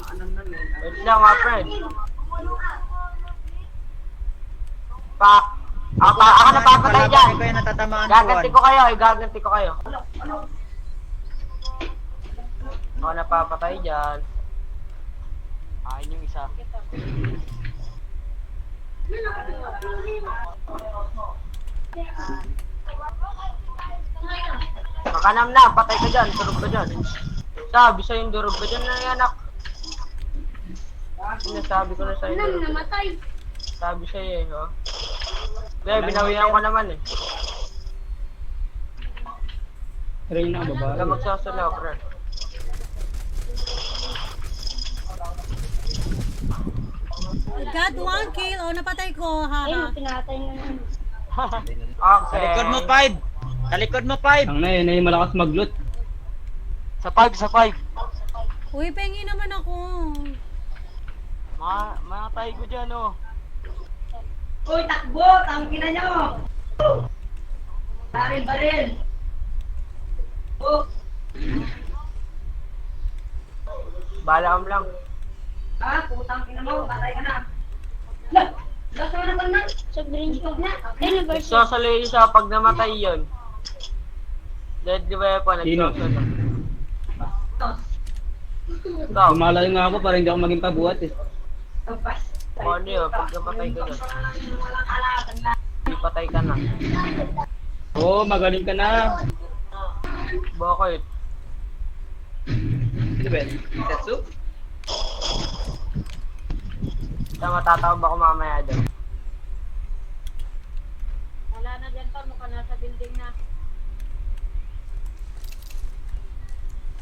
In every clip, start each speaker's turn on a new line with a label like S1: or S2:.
S1: Fred. Wait lang nga, Fred. Ako napapatay dyan. Gaganti ko kayo, gaganti ko kayo. Ako napapatay dyan. Ayun yung isa. Makanam na, patay ka dyan, durog ka dyan. Sabi sa'yo yung durog ka dyan na anak. Sinasabi ko na sa'yo yung durog. Sabi sa'yo eh, oh. Kaya binawihan ko naman eh.
S2: Ray na babae.
S1: Huwag ka magsasalaw, bro.
S3: I got 1 kill. Oh, napatay ko. Haha.
S4: Pinatay na naman.
S1: Okay.
S5: Sa likod mo, 5. Sa likod mo, 5.
S2: Ang na yun ay malakas mag-loot.
S1: Sa 5, sa 5.
S3: Uy, pengi naman ako.
S1: Matay ko dyan, oh.
S4: Uy, takbo! Tangkina nyo! Baril! Oh!
S1: Bala lang.
S4: Putang ina mo, patay ka na. Last na naman na. Sa green scope na.
S1: Nagsasaloy siya pag namatay yun. Deadly weapon,
S2: Sino?
S1: nagsasalo. Ikaw,
S2: Lumalayo nga ako para hindi ako maging pabuhat eh.
S1: kung ano yun, pag napatay ka dyan. Hindi patay ka na.
S2: Oo, magaling ka na.
S1: Bakit?
S5: Ito ba? Tetsu?
S1: Matatawag ako mamaya dyan.
S4: Wala na dyan pa, mukha nasa building na.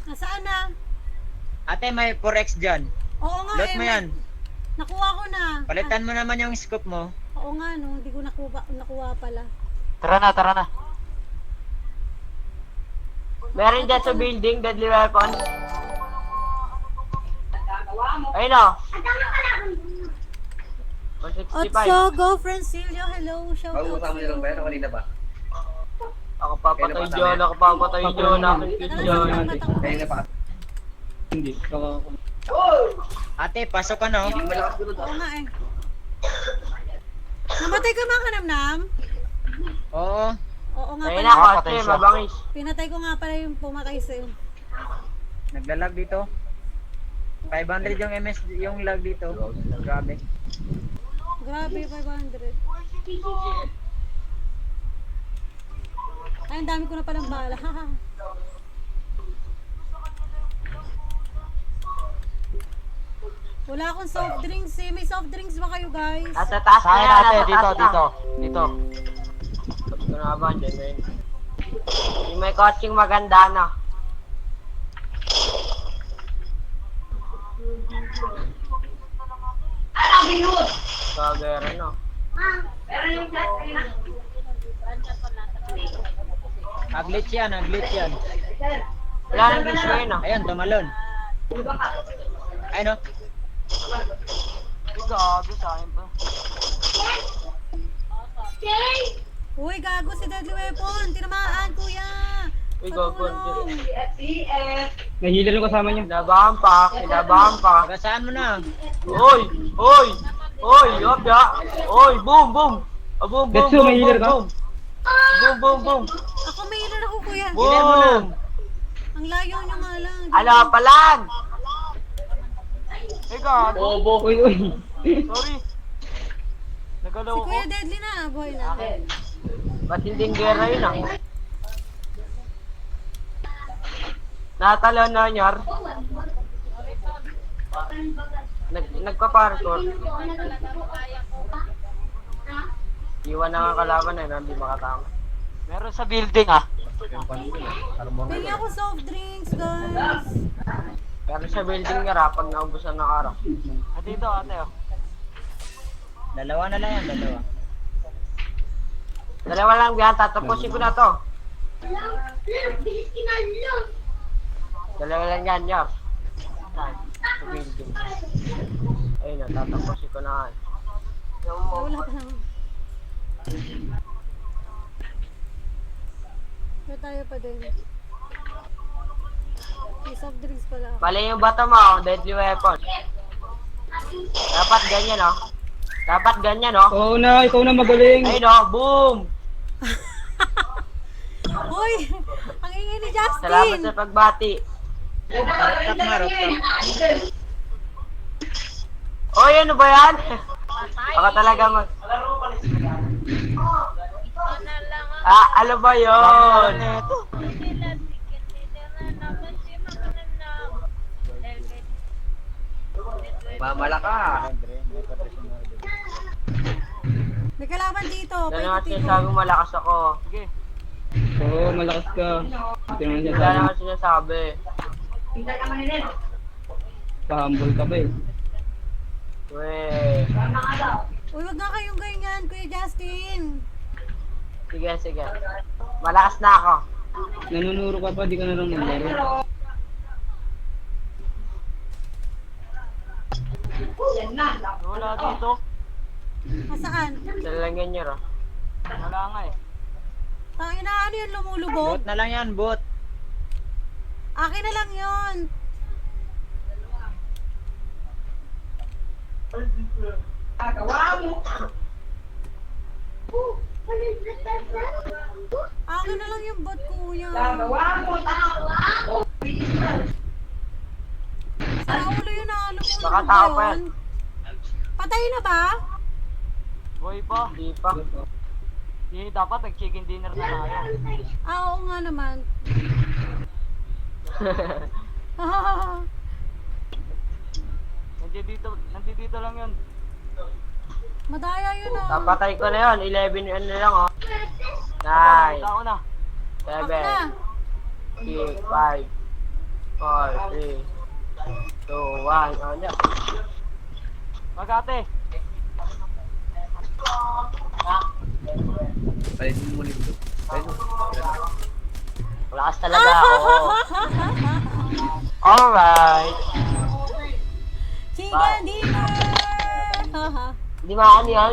S3: Nasaan na?
S5: Ate, may 4x dyan.
S3: Oo nga
S5: Loot
S3: eh.
S5: mo yan.
S3: Nakuha ko na.
S5: Palitan mo naman yung scope mo.
S3: Oo nga no, hindi ko nakuha pala.
S1: Tara na. Meron dyan sa building, deadly weapon. Ayun o. 165.
S3: Otso, go Francilio, hello, shout out to you.
S5: Kanina ba?
S1: Ako papatay dyan, ako papatay dyan, akin dyan.
S5: Kanina pa.
S2: Hindi.
S5: Ate, pasok ka no?
S3: Oo nga eh. Namatay ka ba, Kanamnam?
S5: Oo.
S3: Oo nga
S1: Ayun
S3: pala.
S1: ako, ate, mabangis.
S3: Pinatay ko nga pala yung pumatay sa'yo.
S5: Naglalag dito. 500 yung MS, yung lag dito. Grabe.
S3: Grabe, 500. Ay, ang dami ko na palang bala. Wala akong soft drinks eh. May soft drinks ba kayo guys?
S1: Nasa taas na yan, nasa taas na. Dito. Sabi ko na ba, dyan na yun. Yung may coaching maganda na. Kagera no.
S5: Glitch yan, glitch yan.
S1: Wala nang glitch ngayon ah.
S5: Ayun, tumalon. Ayun o.
S1: Gago sa akin pa.
S3: Uy, gago si Deadly Weapon. Tinamaan, kuya.
S1: Uy, gago.
S3: Patulong.
S2: May healer yung kasama niya.
S1: Kinabahan pa.
S5: Pagkasaan mo na.
S1: Oy, yopya. Oy, boom. Boom.
S2: Detsu, may healer ka?
S1: Boom.
S3: Ako may ilan ako, kuya.
S1: Boom.
S3: Ang layo nyo nga lang.
S1: Ala, palag. Gago.
S2: Uy.
S1: Sorry. Nagalaw
S3: Si
S1: ko.
S3: Kuya Deadly na, boy na.
S1: Ba't hindi gera yun ah? Natalo na nyar. Nagpa-parkour. Iwan na nga kalaban eh, hindi makatama. Meron sa building ah.
S3: Pili ako soft drinks, guys.
S1: Pero sa building nga pag naubusan ng araw. Dito ate oh.
S5: Dalawa na lang yan, dalawa.
S1: Dalawa lang biyan, tatapusin ko na to. Dalawa lang yan, Yar. Sa building. Ayun na, tatapusin ko na.
S3: Wala pa naman. Kaya tayo pa din. May soft drinks pala.
S1: Mali yung bato mo, deadly weapon. Dapat ganyan, oh. Dapat ganyan, oh.
S2: Ikaw na magaling.
S1: Ayun, oh, boom!
S3: Uy! Ang ingay ni
S1: Salamat
S3: Justin!
S1: sa pagbati.
S5: Rooftop nga, rooftop.
S1: Oy, ano ba yan? Baka talaga mag... ano ba yun?
S5: Mamala ka.
S3: May kalaban dito.
S1: Dahil naman
S3: Paikot-ikot.
S1: sinasabing malakas ako. Sige.
S2: Oo, malakas ka. Ito naman siya
S1: Wala
S2: sabi.
S1: naman sinasabi.
S4: Tingnan naman nila.
S2: Pa-humble ka ba eh.
S1: Weh.
S4: Mga daw.
S3: Uy, wag nga kayong ganyan, Kuya Justin.
S1: Sige, sige. Malakas na ako.
S2: Nanunuro ka pa, di ka na lang maglaro.
S4: Yan na.
S1: Wala dito.
S3: Nasaan?
S1: Lalagyan niyo, ro. Wala nga eh.
S3: Tangina, ano yun lumulubog?
S5: Bot na lang yan, bot.
S3: Akin na lang yun.
S4: Gagawa mo.
S3: Akin na lang yung bot, Kuya.
S4: Gagawa mo.
S3: Sa ulo yun na lumulubog
S1: Baka tao pa yan.
S3: Patay na ba?
S1: Boy pa. Di pa. Di, dapat nag-chicken dinner na tayo.
S3: Oo nga naman.
S1: Nandito lang yun.
S3: Madaya yun ah.
S1: Tapatay ko na yun. 11 ano lang, oh. 9,
S3: Ako na.
S1: 7, 6, 5, 4, 3, 2, 1. Ano? Magate.
S5: Palitin mo nito.
S1: Malakas talaga ako. Alright.
S3: Chicken dinner! Haha.
S1: Di ba ano yan?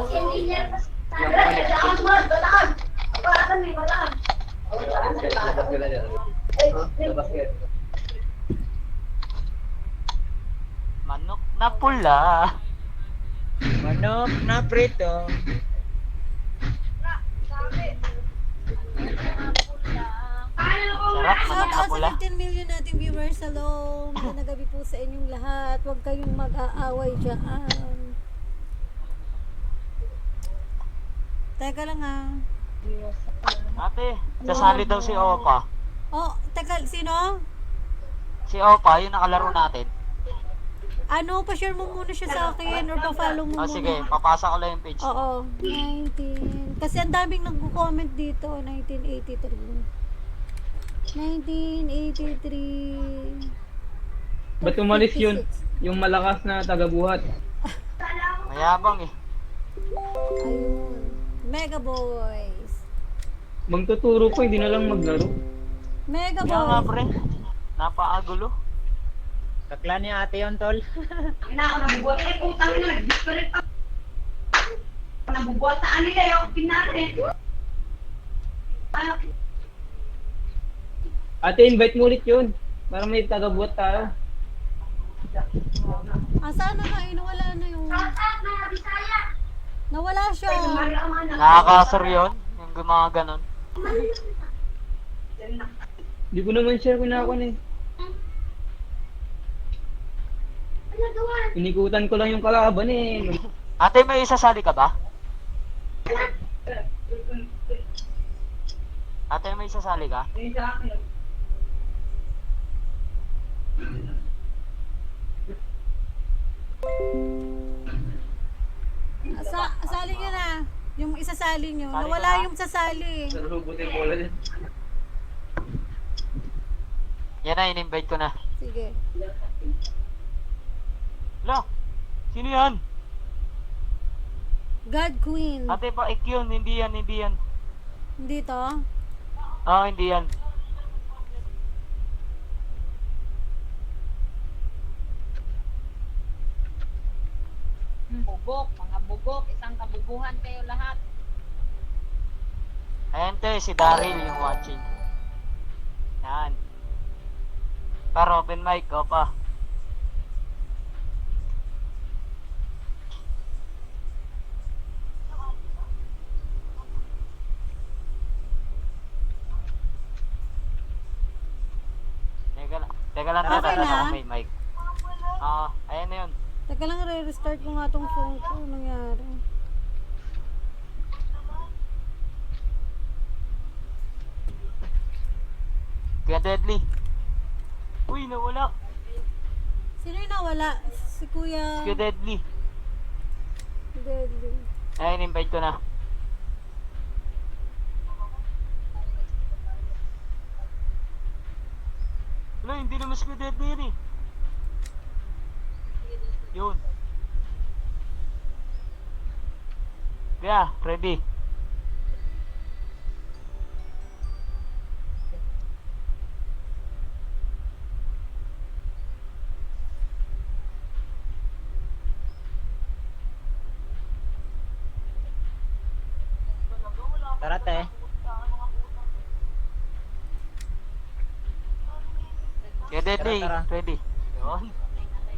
S1: Manok na pula.
S5: Manok na prito.
S1: Sarap, manok
S3: Shout
S1: na
S3: out
S1: pula.
S3: sa 15 million nating viewers. Hello. Magandang gabi po sa inyong lahat. Huwag kayong mag-aaway dyan. Teka lang ah.
S1: Ate, sasali daw si Opa.
S3: Oh, teka, sino?
S1: Si Opa, yung nakalaro natin.
S3: Ano, pa-share mo muna siya sa akin or pa-follow mo
S1: Oh,
S3: muna.
S1: sige, papasa ko lang yung page.
S3: Oo, 19. Kasi ang daming nagko-comment dito, 1983. 1983.
S2: Ba't umalis yun? Yung malakas na taga-buhat.
S1: Mayabang eh.
S3: Ayun. Mega Boys.
S2: Magtuturo pa, hindi na lang maglaro.
S3: Mega
S1: Kaya nga
S3: Boys.
S1: pre, napaagulo.
S5: Kakla ni ate yun, tol.
S4: Ina ako nabubuhat. Eh, putang ina. Nag-disconnect pa. Nabubuhat na ano nila yung pinate. Ano?
S2: Ate, invite mo ulit yun. Para may taga-buhat tayo.
S3: Saan na nga? Nawala na yung... Nawala siya.
S1: Nakakasar yun, yung mga ganon.
S2: Hindi ko naman share kinakon eh. Inikutan ko lang yung kalaban eh.
S1: Ate, may isasali ka ba? Ate, may isasali ka?
S3: Sali nyo na. Yung isasali nyo.
S1: Sali
S3: Nawala
S1: ka na?
S3: yung sasali.
S2: Narubutin mo ulit.
S1: Yan na, in-invite ko na.
S3: Sige.
S1: Lo, sino yan?
S3: God Queen.
S1: Ate, pa-ik yun, hindi yan, hindi yan.
S3: Hindi to?
S1: Oo, hindi yan.
S6: Bubok, mga bubok, isang kabubuhan kayo lahat.
S1: Ayan te, si Daryl yung watching. Yan. Para open mic, opa. Teka lang,
S3: Okay
S1: tata,
S3: na?
S1: may mic. Ayan na yun.
S3: Teka lang, re-restart ko nga tong phone ko. Anong nangyari?
S1: Kuya Deadly. Uy, nawala.
S3: Sino yung nawala? Si Kuya
S1: Kuya Deadly.
S3: Deadly.
S1: Ayun, invite ko na. Wala, hindi naman si Kuya Deadly yun eh. Yun. Kaya, ready.
S5: Tara, te.
S1: Kaya Deadly,
S5: Tara, tara.
S1: ready. Yun.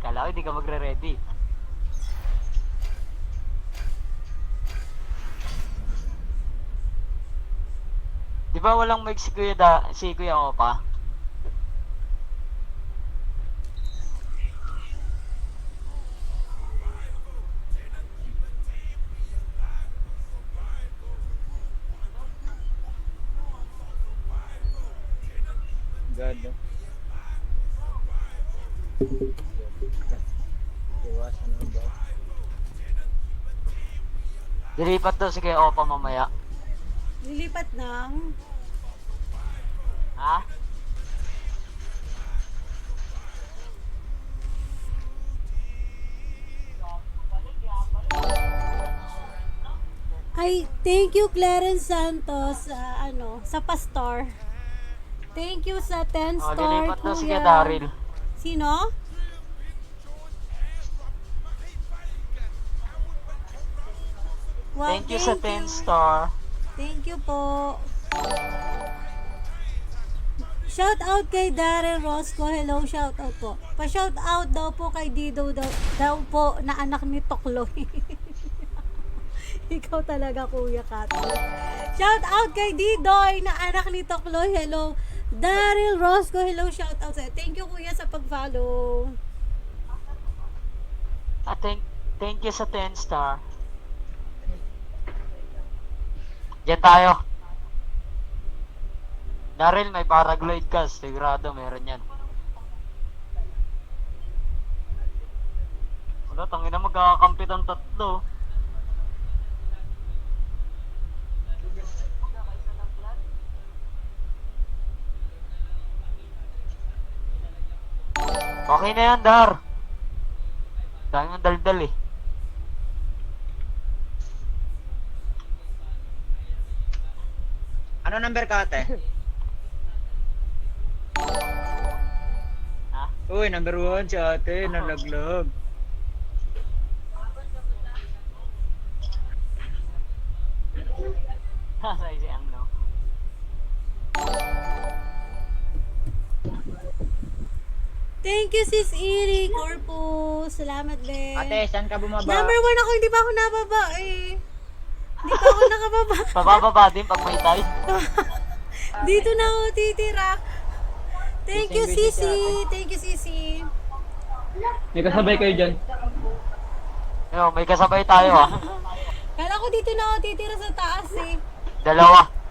S1: Kala ko hindi ka magre-ready. Di ba walang mic si Kuya Opa?
S5: God. Iwasan mo ba?
S1: Dilipat daw si Kuya Opa mamaya.
S3: Lilipat ng...
S1: Ha?
S3: Ay, thank you Clarence Santos sa pastor. Thank you sa 10
S1: Oh,
S3: star
S1: dilipat daw si Kuya
S3: Kuya.
S1: Daryl.
S3: Sino? Wow,
S1: Thank you sa 10 star.
S3: Thank you po. Shout out kay Darren Rosco. Hello, shout out po. Pa-shout out daw po kay Dido daw po na anak ni Tokloy. Ikaw talaga, Kuya Kato. Shout out kay Didoy na anak ni Tokloy. Hello. Daryl Rosco. Hello, shout out sa'yo. Thank you, Kuya, sa pag-follow.
S1: Thank you sa 10 star. Diyan tayo. Daryl, may paraglide ka. Sigurado, meron yan. Wala, tangina magkakampit ang tatlo. Okay na yan, Dar. Dami ang daldal eh.
S5: Ano number ka, ate?
S1: Ha?
S5: Uy, number 1 si ate, nalaglag.
S1: Sa isi ang no.
S3: Thank you, Sis Iri Corpus. Salamat, Ben.
S5: Ate, saan ka bumaba?
S3: Number 1 ako, hindi pa ako nababa eh. Hindi pa ako nakababa.
S1: Pababa din pag may tie.
S3: Dito na ako titira. Thank you,
S5: Busy, busy
S3: Sisi. Thank you, Sisi.
S2: May kasabay kayo dyan.
S1: Yo, may kasabay tayo ah.
S3: Kala ko dito na ako titira sa taas eh.
S1: Dalawa.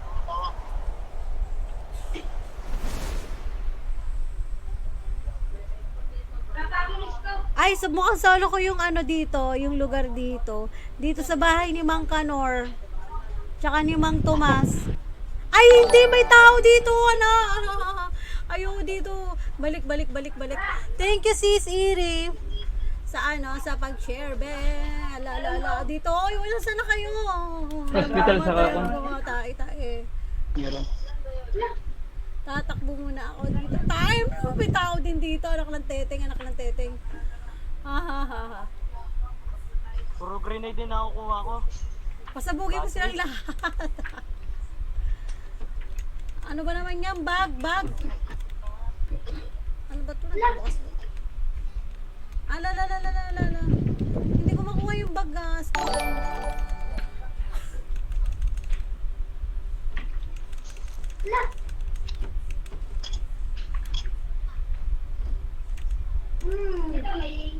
S3: Ay, mukhang solo ko yung dito, yung lugar dito. Dito sa bahay ni Mang Kanor. Tsaka ni Mang Tomas. Ay, hindi, may tao dito, Ayaw dito. Balik. Thank you, Sis Iri. Sa sa pag-share, be. Ala. Dito, wala sana kayo.
S2: Hospital sa kakon.
S3: Tae.
S2: Meron.
S3: Tatakbo muna ako dito. Time! May tao din dito. Anak ng teteng. Ha.
S1: Puro grenade din nakukuha ko.
S3: Pasabugin ko silang lahat. Ano ba naman yan? Bag. Ano ba ito? Nagbukas mo. Ala. Hindi ko makuha yung bagas.
S4: Ito may...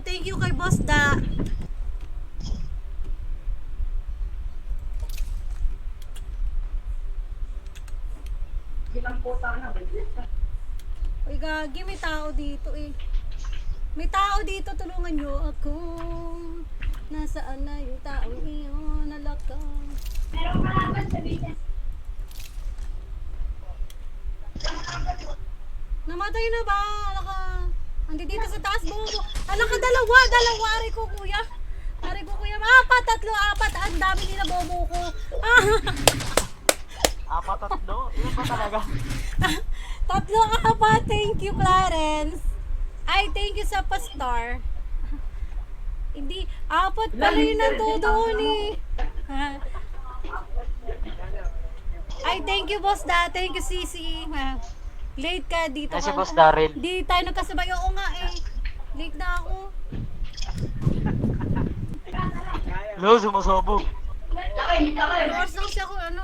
S3: Thank you kay Boss Da. Uy, gagi, may tao dito eh. May tao dito, tulungan nyo ako. Nasaan na yung taong iyon? Nalakang.
S4: Meron kalaban sa bilis.
S3: Namatay na ba? Alaka. Andi dito sa taas, bumo. Alaka, dalawa. Ari ko, kuya. Apat. Ang dami nila, bobo ko.
S1: Apat at do? Ilan ba talaga?
S3: 3, 4. Thank you, Clarence. Ay, thank you sa pastar. Hindi, 4 pala yung nandoon eh. Ay, thank you, Boss Da. Thank you, Sisi. Late ka dito.
S1: Ay, si Boss Daryl.
S3: Di tayo nagkasabay. Oo nga eh. Late na ako.
S1: Lo, sumasabog.
S3: Oras lang siya ako, ano.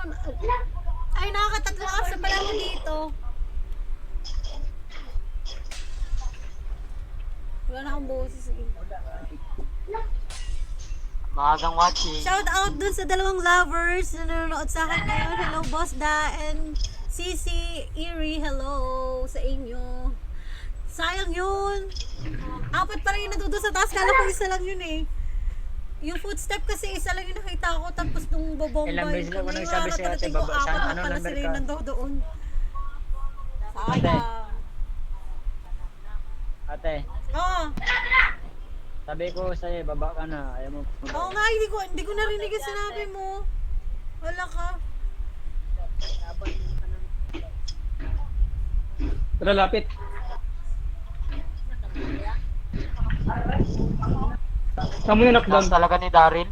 S3: Ay, nakaka3 oras na pala ako dito. Wala na akong boses eh.
S1: Maagang watching.
S3: Shout out dun sa 2 lovers na nanonood sa akin ngayon. Hello, Boss Da and Sisi, Eerie, hello sa inyo. Sayang yun. 4 pa rin yung natuto sa taas. Kala ko isa lang yun eh. Yung footstep kasi isa lang yung nakita ko. Tapos nung bobomba
S5: Ilang beses na ko nang sabi sa'yo, ate,
S3: ko,
S5: baba,
S3: 4
S5: saan-
S3: na
S5: ano
S3: pala
S5: number
S3: sila
S5: ka?
S3: yung nandoon. Sayang.
S5: Ate,
S3: Oo.
S5: sabi ko sa'yo, baba ka na. Ayaw mo.
S3: Oo nga, hindi ko narinig yung sinabi mo. Wala ka.
S2: Tara, lapit. Saan mo yung knockdown?
S1: Taas talaga ni Daryl.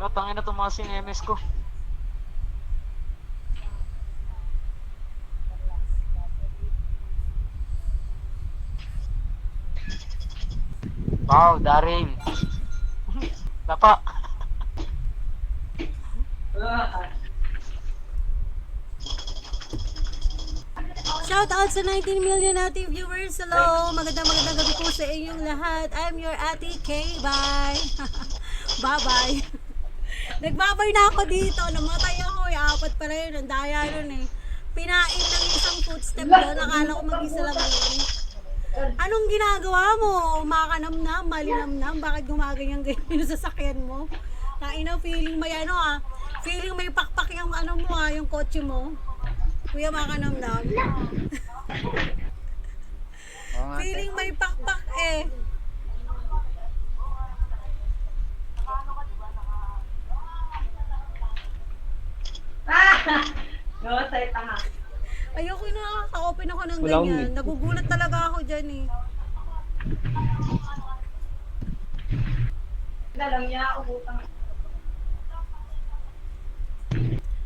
S1: Wala, tangin na tumaas yung MS ko. Wow, Daryl. Tapa.
S3: Shout out sa 19 million nating viewers. Hello, magandang gabi po sa inyong lahat. I'm your Ate K. Bye. Bye-bye. Nagbabay na ako dito. Namatay ako eh. 4 pala yun. Ang daya nun eh. Pinain ng isang footstep doon. Nakala ko mag-isa lang yun. Anong ginagawa mo? Makanamnam, malinamnam. Bakit gumaganyan-ganyan yung sasakyan mo? Kaina, feeling may ano ah. Feeling may pakpak yung ano mo ah, yung kotse mo. Kuya, makanamnam.
S5: Oo nga, ate.
S3: Feeling may pakpak eh. Ayoko yung nakaka-open ako ng
S2: Wala akong
S3: ganyan.
S2: mic.
S3: Nagugulat talaga ako dyan eh.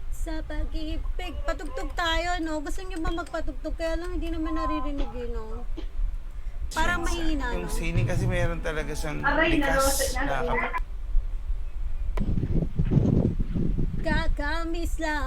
S3: Sa pag-ibig, patugtog tayo, no? Gusto niyo ba magpatugtog? Kaya lang hindi naman naririnig yun, no? Parang mahina, no?
S7: Yung sining kasi mayroon talaga siyang likas na kapag
S3: Kakamis lang.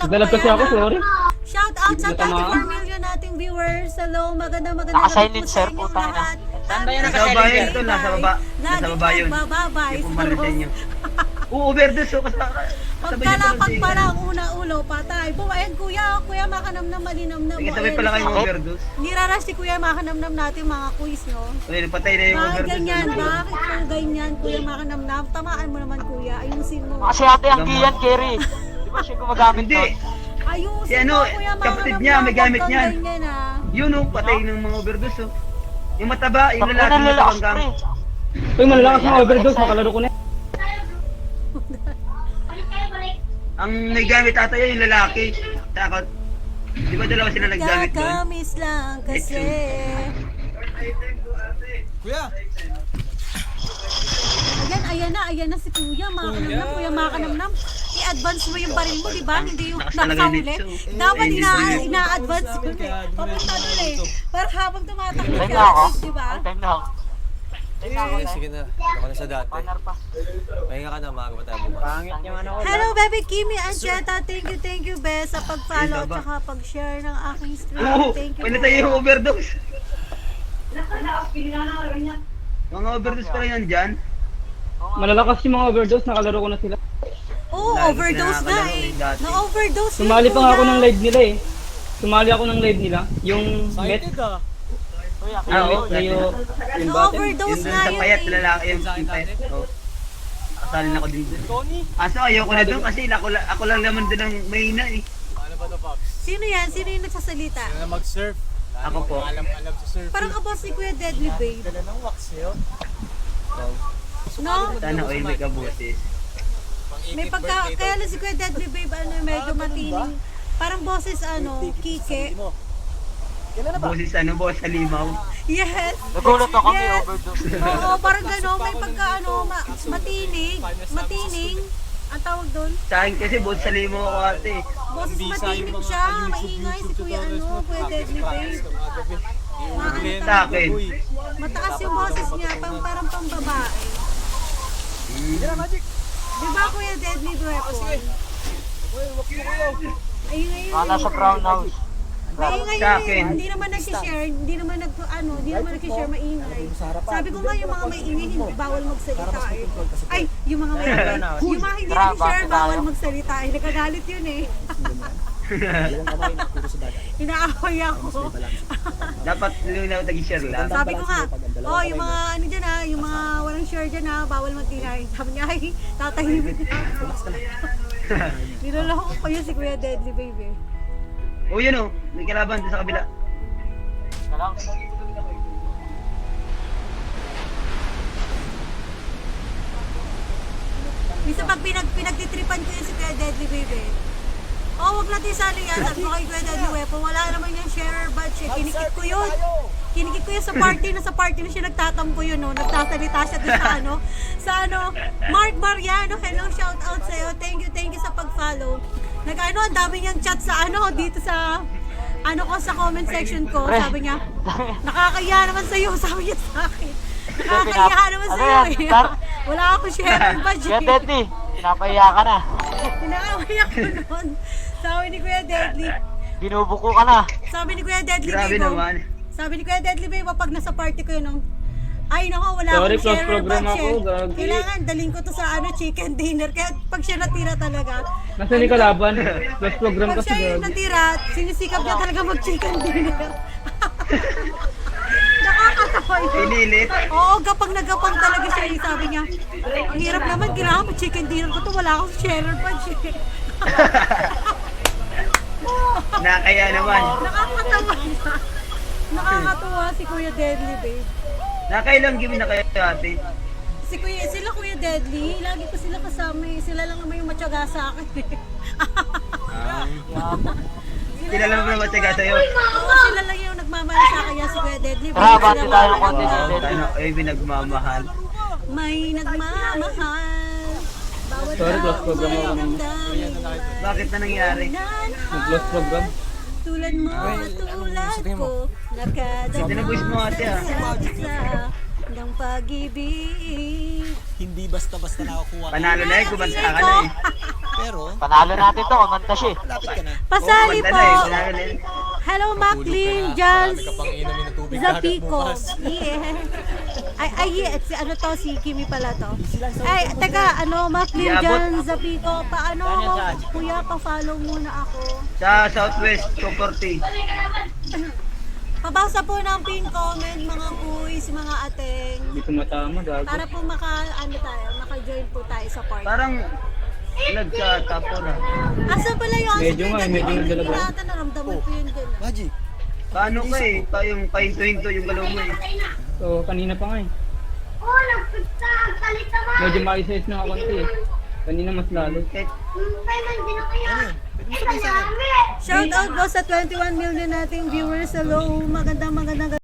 S2: Nagdalag kasi ako, sorry.
S3: Shout out sa
S2: Hindi ko tamaan.
S3: 34 million nating viewers. Hello, magandang gabi
S1: Naka-silent,
S3: po
S1: sir,
S3: sa inyong
S1: puta na.
S3: lahat.
S5: Saan ba yan
S3: Happy
S5: naka-silent,
S3: birthday,
S5: sir? Doon, nasa baba. Nasa
S3: Laging
S5: baba yun.
S3: nagbababay.
S5: Yung pumalit sa inyo. Overdose, so
S3: Pagkalapag pa lang, una-ulo, patay. Buwayan, kuya, makanamnam, malinamnam.
S5: Sige, sabay pala kayo overdose.
S3: Niraras si kuya, makanamnam natin mga quiz, no?
S5: Uy, patay na yung
S3: Bakit
S5: overdose.
S3: ganyan? Bakit po ganyan, kuya, makanamnam? Tamaan mo naman, kuya. Ayusin mo.
S1: Kasi ate ang giyan, Kerry. Di ba siya gumagamit
S5: Hindi.
S1: doon?
S3: Ayusin
S5: Si ano,
S3: mo, kuya,
S5: kapatid
S3: makanamnam.
S5: niya, may gamit
S3: Huwag kang
S5: niyan.
S3: ganyan, ah.
S5: Yun oh, patay ng mga overdose oh. Yung mataba, yung
S1: Tapos
S5: lalaki
S1: na
S5: yung
S1: lalakas,
S5: matabang
S1: pre.
S5: gamit.
S2: Uy, malalakas ng overdose, nakalaro ko na.
S5: Ang may gamit ata yun, yung lalaki. Takot. Di ba dalawa sila naggamit doon?
S3: Kakamis lang kasi. Ayan na si kuya, makanamnam, kuya makanamnam. I-advance mo yung baril mo, di ba? Hindi yung
S5: Lakas talaga
S3: nakahuli.
S5: nito.
S3: Dapat
S5: Eh,
S3: ina-advance mo eh. Papunta doon eh. Para habang tumatakbo
S1: Time
S3: ka,
S1: na ako.
S3: di ba?
S1: Time na ako. Time na ako.
S8: Sige na. Ako na sa dati.
S1: Partner pa.
S8: Pahinga ka na, maaga pa tayo bukas.
S5: Pangit yung ano ko.
S3: Hello, baby Kimi Ancheta. Thank you, be, sa pag-follow at saka pag-share ng aking stream.
S5: Oo,
S3: Thank you.
S5: pwede tayo yung overdose. Mga overdose pala yan dyan.
S2: Malalakas yung mga overdose, nakalaro ko na sila.
S3: Oo,
S5: Lagi
S3: overdose na
S5: sinakalaro
S3: eh.
S5: eh, dati.
S3: Na-overdose yun,
S2: Sumali pa nga ako
S3: kuya.
S2: ng live nila eh. Sumali ako ng live nila. Yung met,
S1: Kuya,
S5: Ah, oo.
S2: yung battle.
S3: Na-overdose
S5: Yung dun
S3: na
S5: sa
S3: yun
S5: payat,
S3: eh.
S5: lalaki yung payat. Oh. Kasalin ako din dun. Aso, ayoko na dun kasi ako lang naman dun ang mahina eh.
S8: Ano ba to, Pops?
S3: Sino yan? Sino yung nagsasalita?
S8: Na mag-surf.
S5: Ako po.
S8: Alam sa surf.
S3: Parang kabos ni Kuya Deadly Babe.
S8: Dala ng wax yun.
S3: No?
S5: Sana oil may kabutis.
S3: May pagka... Kaya lang si Kuya Deadly Babe, medyo matining. Parang boses, kike.
S5: Boses ano, boss sa limaw.
S3: Yes!
S1: nagulat ako may
S3: Yes!
S1: overdose.
S3: Oo, parang gano'n. May pagka, matining. Ang tawag doon?
S5: Sa akin kasi boss sa limaw ako ate.
S3: Boses matining siya. Maingay si Kuya, Kuya Deadly Babe.
S5: Sa akin.
S3: Mataas yung boses niya, parang pang babae. Di ba Kuya Deadly Weapon? Ayun ngayon.
S1: Nasa brown house.
S3: Maingay
S5: Sa
S3: yun
S5: akin.
S3: eh. Hindi naman nag-share, hindi naman nag-share maingay. Sabi ko nga yung mga maingay, hindi bawal magsalita eh. Ay, yung mga maingay. Yung mga hindi nag-share, bawal magsalita eh. Nagagalit yun eh. Inaaway ako.
S5: Dapat lunaw tag-share lang.
S3: Sabi ko nga, yung mga ano dyan yung mga walang share dyan bawal mag-deny. Sabi niya, ay, tatahimik na ako. Niloloko ko pa yun si Kuya Deadly Baby.
S5: Oh yun oh, may kalaban doon sa kabila.
S1: Kalang.
S3: Minsan pag pinagtitripan ko yun si Kuya Deadly Baby. Wag natin isali yan. Sabi ko kay Kuya Deadly Weapon, wala naman yung sharer badge eh. Kinikit ko yun. Kinikit ko yun sa party na siya nagtatampo yun, no? Nagtasalita siya doon sa Mark Mariano, hello, shout out sa'yo. Thank you sa pag-follow. Ang dami niyang chat sa dito sa, sa comment section ko. Sabi niya, nakakaya naman sa'yo, sabi niya sa akin. Nakakaya naman
S1: Ano
S3: sa'yo
S1: yan?
S3: eh. Wala akong sharer badge
S1: Kuya
S3: eh.
S1: Deadly, pinapahiya ka na.
S3: Inaaway ako noon. Sabi ni Kuya Deadly.
S1: Binubuko ka na.
S3: Sabi ni Kuya Deadly
S5: Grabe
S3: Babe.
S5: naman.
S3: Sabi ni Kuya Deadly Babe, pag nasa party ko yun, ay nako, wala
S2: Sorry,
S3: akong
S2: close
S3: sharer
S2: program
S3: badge
S2: ako,
S3: eh.
S2: gagi.
S3: Kailangan daling ko to sa chicken dinner. Kaya pag siya natira talaga,
S2: Nasaan yung kalaban? Plus program
S3: pag
S2: kasi
S3: siya yung
S2: gagi.
S3: natira, sinisikap niya talaga mag-chicken dinner. Nakakatawa yun.
S5: Pinilit.
S3: Oo, gapang talaga siya. Sabi niya, ang hirap naman, kailangan mag-chicken dinner ko to. Wala akong sharer badge eh.
S5: Nakaya naman.
S3: Nakakatawa na. Nakakatuwa si Kuya Deadly Babe.
S5: Nakailang game na kayo ate.
S3: Sila Kuya Deadly, lagi ko sila kasama eh. Sila lang naman yung matyaga sa akin eh.
S5: Sila lang naman matiga sa'yo.
S3: Oo, sila lang yung nagmamahal sa akin si Kuya Deadly.
S1: Tara,
S3: Sila
S1: bati tayo ng
S3: lang
S1: konti si
S3: yung-
S1: Deadly.
S5: Ano, nagmamahal.
S3: May nagmamahal. Bawat
S2: Sorry, close
S3: tao
S2: program
S3: may
S2: ako.
S3: damdamin.
S5: Bakit na nangyari?
S2: Nag-close program.
S3: Tulad mo, tulad ko.
S5: Ito na voice mo ate ah.
S3: ng pag-ibig.
S8: Hindi basta-basta nakakuha.
S5: Panalo na yun, kubansa ka na eh.
S8: Pero,
S1: Panalo natin to, kumanta siya eh.
S8: lapit ka na.
S3: Pasali
S5: Kumanta
S3: po.
S5: na eh, wala na eh.
S3: Hello,
S8: Matulog
S3: Maclean,
S8: ka na.
S3: Jans,
S8: Marami ka pang inumin na tubig dagat
S3: Zapico.
S8: bukas.
S3: Yeah. Yeah, si ano to, si Kimi pala to. Ay, teka, Maclean,
S5: Iabot.
S3: Jans, Zapico, paano mo, kuya, pa-follow muna ako.
S5: Sa Southwest 240.
S3: Pabasa po ng pin comment, mga kuys, mga ateng.
S2: Hindi ko matama, gago.
S3: Para po maka-join po tayo sa party.
S5: Parang nagsa tapo na.
S3: Asa pala yung
S2: Medyo nga, medyo nagdalawa.
S3: Nata, naramdaman ko yun dun.
S8: Magic.
S5: Paano ka eh? Yung pahinto-hinto yung galaw mo eh.
S2: So, kanina pa nga eh.
S4: Oh, nagpita. Salit naman.
S2: Medyo maisize na ako konti eh. Kanina mas lalo.
S5: Kahit
S4: Tay, nandiyan na kaya.
S8: Pwede mo sabihin sa akin.
S3: Shout out po sa 21 million nating viewers. Hello, magandang